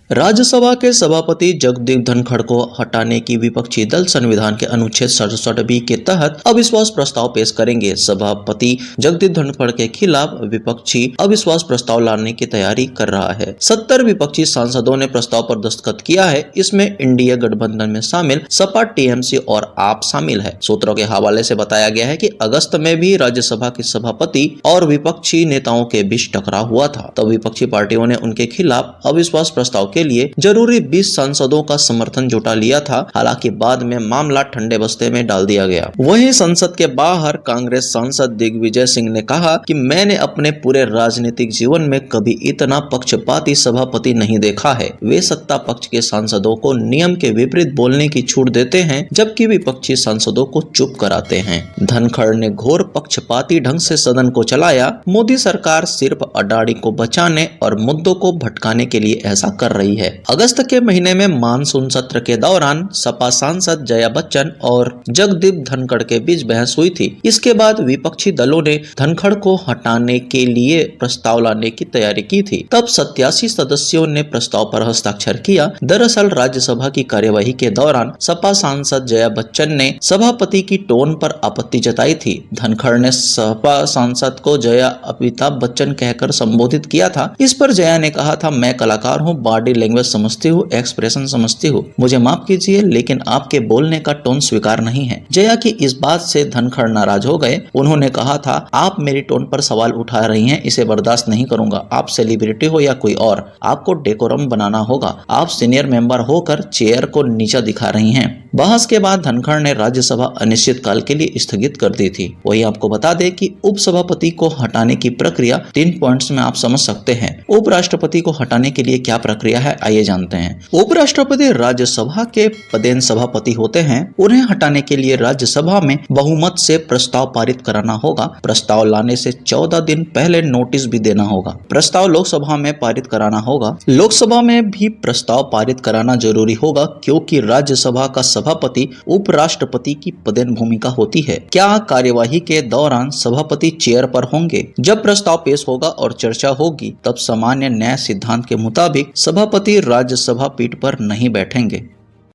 राज्यसभा के सभापति जगदीप धनखड़ को हटाने की विपक्षी दल संविधान के अनुच्छेद 67 के तहत अविश्वास प्रस्ताव पेश करेंगे। सभापति जगदीप धनखड़ के खिलाफ विपक्षी अविश्वास प्रस्ताव लाने की तैयारी कर रहा है। 70 विपक्षी सांसदों ने प्रस्ताव पर दस्तखत किया है। इसमें इंडिया गठबंधन में शामिल सपा, टीएमसी और आप शामिल है। सूत्रों के हवाले से बताया गया है कि अगस्त में भी राज्यसभा के सभापति और विपक्षी नेताओं के बीच टकराव हुआ था। तब विपक्षी पार्टियों ने उनके खिलाफ अविश्वास प्रस्ताव के लिए जरूरी 20 सांसदों का समर्थन जुटा लिया था। हालांकि बाद में मामला ठंडे बस्ते में डाल दिया गया। वहीं संसद के बाहर कांग्रेस सांसद दिग्विजय सिंह ने कहा कि मैंने अपने पूरे राजनीतिक जीवन में कभी इतना पक्षपाती सभापति नहीं देखा है। वे सत्ता पक्ष के सांसदों को नियम के विपरीत बोलने की छूट देते हैं, जबकि विपक्षी सांसदों को चुप कराते हैं। धनखड़ ने घोर पक्षपाती ढंग से सदन को चलाया। मोदी सरकार सिर्फ अडानी को बचाने और मुद्दों को भटकाने के लिए ऐसा कर रही है। अगस्त के महीने में मानसून सत्र के दौरान सपा सांसद जया बच्चन और जगदीप धनखड़ के बीच बहस हुई थी। इसके बाद विपक्षी दलों ने धनखड़ को हटाने के लिए प्रस्ताव लाने की तैयारी की थी। तब 87 सदस्यों ने प्रस्ताव पर हस्ताक्षर किया। दरअसल राज्यसभा की कार्यवाही के दौरान सपा सांसद जया बच्चन ने सभापति की टोन पर आपत्ति जताई थी। धनखड़ ने सपा सांसद को जया अमिताभ बच्चन कहकर संबोधित किया था। इस पर जया ने कहा था, मैं कलाकार हूँ, बॉडी लैंग्वेज समझती हूँ, एक्सप्रेशन समझती हूँ, मुझे माफ कीजिए लेकिन आपके बोलने का टोन स्वीकार नहीं है। जया की इस बात से धनखड़ नाराज हो गए। उन्होंने कहा था, आप मेरी टोन पर सवाल उठा रही हैं, इसे बर्दाश्त नहीं करूंगा। आप सेलिब्रिटी हो या कोई और, आपको डेकोरम बनाना होगा। आप सीनियर मेंबर होकर चेयर को नीचा दिखा रही हैं। बहस के बाद धनखड़ ने राज्यसभा अनिश्चित काल के लिए स्थगित कर दी थी। वही आपको बता दें कि उपसभापति को हटाने की प्रक्रिया 3 पॉइंट्स में आप समझ सकते हैं। उपराष्ट्रपति को हटाने के लिए क्या प्रक्रिया है, आइए जानते हैं। उपराष्ट्रपति राज्यसभा के पदेन सभापति होते हैं। उन्हें हटाने के लिए राज्यसभा में बहुमत से प्रस्ताव पारित कराना होगा। प्रस्ताव लाने से 14 दिन पहले नोटिस भी देना होगा। प्रस्ताव लोकसभा में पारित कराना होगा। लोकसभा में भी प्रस्ताव पारित कराना जरूरी होगा, क्योंकि राज्यसभा का सभापति उपराष्ट्रपति की पदेन भूमिका होती है। क्या कार्यवाही के दौरान सभापति चेयर पर होंगे? जब प्रस्ताव पेश होगा और चर्चा होगी, तब सामान्य न्याय सिद्धांत के मुताबिक सभापति राज्यसभा पीठ पर नहीं बैठेंगे।